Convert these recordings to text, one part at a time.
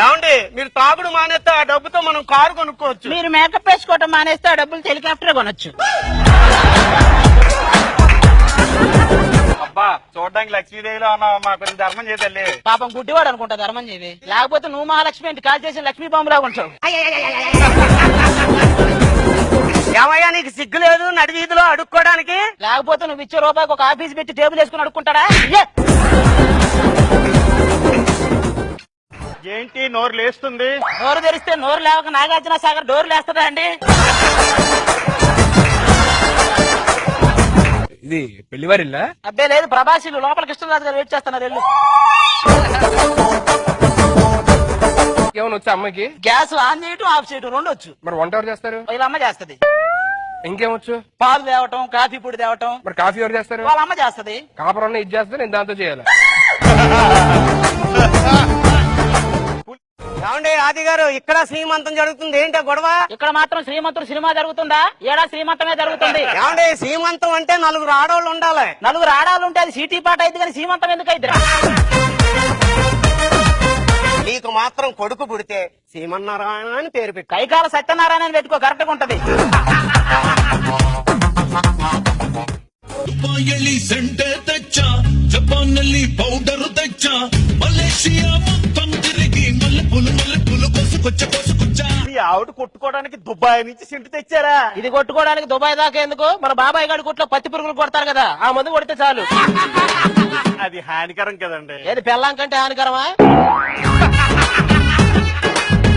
ఏమండి మీరు తాగుడు మానేస్తే ఆ డబ్బుతో మనం కారు కొనుక్కోవచ్చు. మీరు మేకప్ వేసుకోవటం మానేస్తే ఆ డబ్బులు హెలికాప్టర్ కొనొచ్చు. అబ్బా చూడడానికి లక్ష్మీదేవిలో ఉన్నావు, మా కొంచెం ధర్మం చేతల్లి. పాపం గుడ్డివాడు అనుకుంటా ధర్మం చేది, లేకపోతే నువ్వు మహాలక్ష్మి ఏంటి కాల్ చేసిన లక్ష్మీ బాంబులాగా ఉంటావు. ఏమయ్యా నీకు సిగ్గు లేదు నడి వీధిలో అడుక్కోవడానికి? లేకపోతే నువ్వు ఇచ్చే రూపాయికి ఒక ఆఫీస్ పెట్టి టేబుల్ వేసుకుని అడుక్కుంటాడా? ఏంటి నోరు లేస్తుంది? నోరు తెరిస్తే నోరు లేవక నాగార్జున సాగర్ డోర్లు వేస్తాడా అండి? ఇది పెళ్లివారిల్లా? అబ్బే లేదు, ప్రభాసిలు లోపల కృష్ణరాజు గారు వెయిట్ చేస్తున్నారు. వెళ్ళు. ఏమైనా వచ్చా అమ్మకి? గ్యాస్ ఆన్ చేయటం ఆఫ్ చేయటం రెండు వచ్చు. మరి వంట ఎవరు చేస్తారు? వీళ్ళ అమ్మ చేస్తది. ఇంకేమొచ్చు? పాలు తేవటం, కాఫీ పొడి తేవటం. మరి కాఫీ ఎవరు చేస్తారు? వాళ్ళ అమ్మ చేస్తది. కాపురం ఇది చేస్తే నేను దాంతో చేయాలి. ఏమండి ఆది గారు ఇక్కడ శ్రీమంతం జరుగుతుంది, ఏంటో గొడవ? ఇక్కడ మాత్రం శ్రీమంతుడు సినిమా జరుగుతుందా? ఏడా శ్రీమంతమే జరుగుతుంది. ఏమండి శ్రీమంతం అంటే నలుగురు ఆడవాళ్ళు ఉండాలి. నలుగురు ఆడాలు ఉంటే అది సిటీ పాట అయితే కానీ శ్రీమంతం ఎందుకు అయితే? నీకు మాత్రం కొడుకు పుడితే శ్రీమన్నారాయణ అని పేరు పెట్టి కైకాల సత్యనారాయణ అని పెట్టుకో, కరెక్ట్ గా ఉంటది. ದುಬಾಯಲ್ಲಿ ಸೆಂಟೆ ತೆಚ್ಚ ಜಪಾನ್ನಲ್ಲಿ ಪೌಡರ್ ತೆಚ್ಚ ಮಲೇಷಿಯಾ మొత్తం తిరిగి మల్లెపూలు కోసుకొచ్చ మీ ఆవిడ కొట్టుకోవడానికి దుబాయ్ నుంచి సింటు తెచ్చారా? ఇది కొట్టుకోవడానికి దుబాయ్ దాకా ఎందుకు? మన బాబాయ్ గారి కొట్లో పత్తి పురుగులు కొడతారు కదా, ఆ మందు కొడితే చాలు. అది హానికరం కదండి. ఏది పెళ్ళాం కంటే హానికరమా?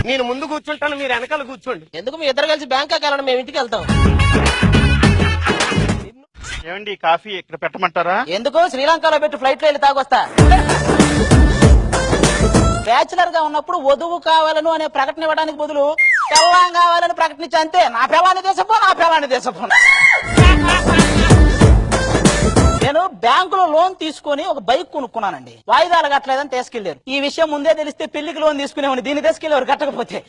నేను ముందు కూర్చుంటాను, మీరు వెనకాల కూర్చోండి. ఎందుకు? మీ ఇద్దరు కలిసి బ్యాంకాక్ వెళ్ళండి, మేము ఇంటికి వెళ్తాం. ఏమండి కాఫీ ఇక్కడ పెట్టమంటారా? ఎందుకు? శ్రీలంకలో పెట్టి ఫ్లైట్ లో వెళ్ళి తాగొస్తా. బ్యాచులర్ గా ఉన్నప్పుడు వధువు కావాలను అనే ప్రకటన ఇవ్వడానికి బదులు పెళ్ళాం కావాలని ప్రకటించి అంతే. నా పిల్లాన్ని దేశపో, నా పిల్లాన్ని దేశపో. నేను బ్యాంకులో లోన్ తీసుకుని ఒక బైక్ కొనుక్కున్నానండి. వాయిదాలు కట్టలేదని తీసుకెళ్లారు. ఈ విషయం ముందే తెలిస్తే పెళ్లికి లోన్ తీసుకునేవాడిని, దీన్ని తీసుకెళ్లేవారు కట్టకపోతే.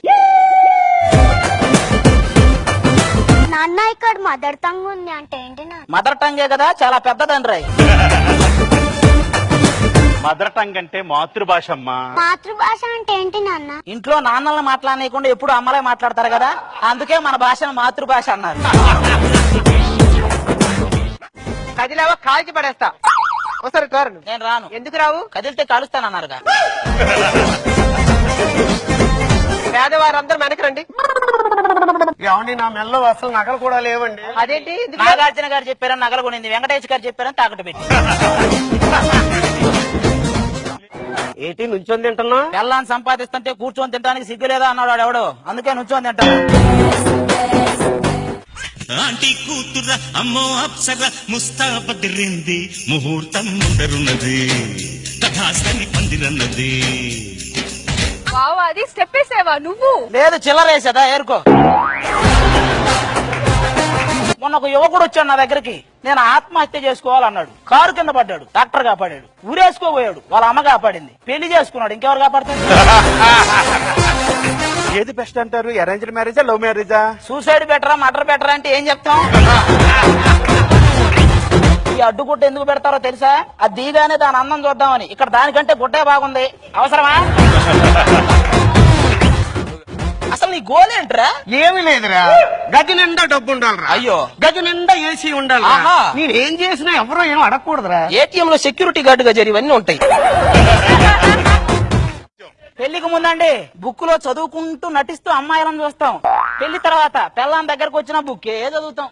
నాన్న ఇక్కడ మదర్ టంగ్ ఉంది అంటే ఏంటి? మదర్ టంగే కదా, చాలా పెద్దదండ్రి. మదర్ టంగ్ అంటే మాతృభాష అమ్మా. మాతృభాష అంటే ఏంటి నాన్న? ఇంట్లో నాన్నలను మాట్లాడనీయకుండా ఎప్పుడు అమ్మలే మాట్లాడతారు కదా, అందుకే మన భాషను మాతృభాష అన్నారు. కదిలేవో కాల్చి పడేస్తా. ఒకసారి కారు. నేను రాను. ఎందుకు రావు? కదిలితే కలుస్తానన్నారుగా. పేదవారందరూ వెనక్కి రండి. ఏమండి నా మెల్లో అసలు నగలు కూడా లేవండి. అదేంటి? నాగార్జున గారు చెప్పారని నగలు కొనింది, వెంకటేష్ గారు చెప్పారని తాకట్టు పెట్టి. ఏంటి నుంచొని తింటున్నా? పెళ్ళాన్ని సంపాదిస్తుంటే కూర్చొని తినడానికి సిగ్గులేదా అన్నాడు ఎవడు, అందుకే నుంచొని తింటాను. ఆంటీ కూతుర అమ్మో అప్సర ముస్తాబదిరింది ముహూర్తం ముందరున్నది కథాస్తని పందిరన్నది. బావా అది స్టెప్ వేసావా నువ్వు? లేదు చిల్లరేసేదా ఏరుకో. మొన్న ఒక యువకుడు వచ్చాడు నా దగ్గరికి, నేను ఆత్మహత్య చేసుకోవాలన్నాడు. కారు కింద పడ్డాడు, డాక్టర్ కాపాడాడు. ఊరేసుకోబోయాడు, వాళ్ళ అమ్మ కాపాడింది. పెళ్లి చేసుకున్నాడు, ఇంకెవరు కాపాడుతుంది? ఏది బెస్ట్ అంటారు? అరేంజ్డ్ మ్యారేజా లవ్ మ్యారేజా? సూసైడ్ బెటరా మర్డర్ బెటరా అంటే ఏం చెప్తాం? ఈ అడ్డుగుడ్డ ఎందుకు పెడతారో తెలుసా? అది దిగానే దాని అందం చూద్దామని. ఇక్కడ దానికంటే గుడ్డే బాగుంది, అవసరమా? అసలు నీ గోల్ ఏంట్రా? ఏమి లేదురా, గది నిండా డబ్బు ఉండాలిరా. అయ్యో, గది నిండా ఏసీ ఉండాలి. ఆహా. నేను ఏం చేసినా ఎవరో ఏం అడగకూడదురా. ఏటీఎం లో సెక్యూరిటీ గార్డ్ గా జరిగివన్నీ ఉంటాయి. పెళ్లికి ముందండి బుక్ లో చదువుకుంటూ నటిస్తూ అమ్మాయిలను చూస్తాం. పెళ్లి తర్వాత పెళ్ళాం దగ్గరకు వచ్చిన బుక్ ఏ చదువుతాం.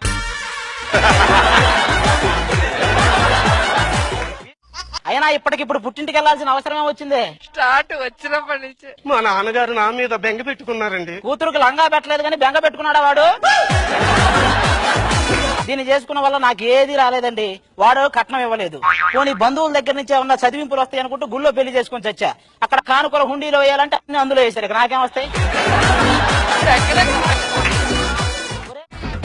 అయినా ఇప్పటికిప్పుడు పుట్టింటికి వెళ్లాల్సిన అవసరమే వచ్చింది. స్టార్ట్ వచ్చినప్పటి నుంచి మా నాన్నగారు నా మీద బెంగ పెట్టుకున్నారండి. కూతురుకి లంగా పెట్టలేదు కానీ బెంగ పెట్టుకున్నాడా వాడు? దీన్ని చేసుకున్న వల్ల నాకు ఏది రాలేదండి. వాడు కట్నం ఇవ్వలేదు. పోనీ బంధువుల దగ్గర నుంచి ఏమన్నా చదివింపులు వస్తాయి అనుకుంటూ గుళ్ళో పెళ్లి చేసుకుని చచ్చా. అక్కడ కానుకల హుండీలో వేయాలంటే అన్ని అందులో వేశారు. ఇక నాకేం వస్తాయి?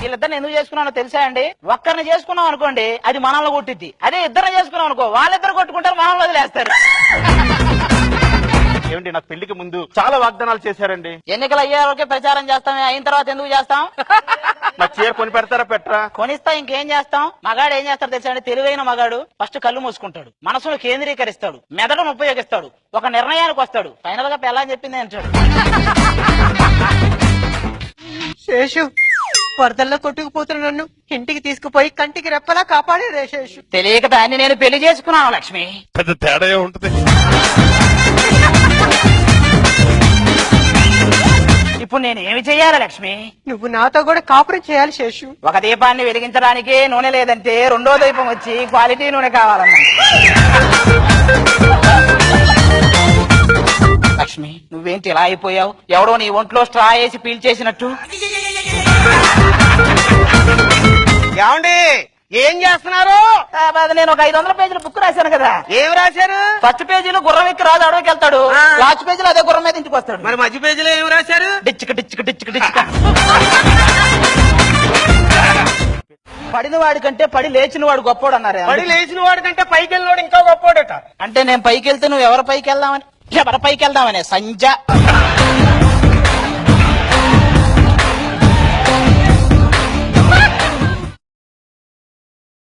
వీళ్ళిద్దరిని ఎందుకు చేసుకున్నానో తెలుసా అండి? ఒక్కరిని చేసుకున్నాం అనుకోండి అది మనల్ని కొట్టిద్ది. అదే ఇద్దరిని చేసుకున్నాం అనుకో వాళ్ళిద్దరు కొట్టుకుంటారు, మనల్ని వదిలేస్తారు. ఏమండి నాకు పెళ్లికి ముందు చాలా వాగ్దానాలు చేశారండి. ఎన్నికలు అయ్యే వరకే ప్రచారం చేస్తామే, అయిన తర్వాత ఎందుకు చేస్తాం? నా చీర కొని పెడతారా పెట్టరా? కొనిస్తా, ఇంకేం చేస్తాం? మగాడు ఏం చేస్తాడు తెలుసా అండి? తెలివైన మగాడు ఫస్ట్ కళ్ళు మూసుకుంటాడు, మనసును కేంద్రీకరిస్తాడు, మెదడును ఉపయోగిస్తాడు, ఒక నిర్ణయానికి వస్తాడు, ఫైనల్ గా పెళ్ళని చెప్పింది అంటాడు. శేషు, వరదల్లో కొట్టుకుపోతున్న నన్ను ఇంటికి తీసుకుపోయి కంటికి రెప్పలా కాపాడే రే శేషు. తెలియక దాన్ని నేను పెళ్లి చేసుకున్నాను లక్ష్మి. పెద్ద తేడా ఉంటుంది. ఇప్పుడు నేను ఏమి చెయ్యాలి లక్ష్మి? నువ్వు నాతో కూడా కాపురం చేయాలి శేషు. ఒక దీపాన్ని వెలిగించడానికి నూనె లేదంటే రెండో దీపం వచ్చి క్వాలిటీ నూనె కావాలన్నా. లక్ష్మి, నువ్వేంటి ఇలా అయిపోయావు? ఎవడో నీ ఒంట్లో స్ట్రా వేసి పీల్చేసినట్టు. ఏమండి ఏం చేస్తున్నారు? నేను ఒక 500 పేజీల బుక్ రాశాను కదా. ఏం రాశారు? ఫస్ట్ పేజీలో గుర్రం ఎక్కి రాజు అడవికి వెళ్తాడు, లాస్ట్ పేజీలో అదే గుర్రం మీద ఇంటికి వస్తాడు. మరి మధ్య పేజీలో ఏం రాశారు? డిచ్చుక డిచ్చుక డిచ్చుక డిచ్చుక. పడిన వాడి కంటే పడి లేచిన వాడు గొప్పోడు అన్నారు. పడి లేచిన వాడి కంటే పైకి వెళ్ళినోడు ఇంకా గొప్పోడట. అంటే నేను పైకి వెళ్తే నువ్వు ఎవరి పైకి వెళ్దామని సంజ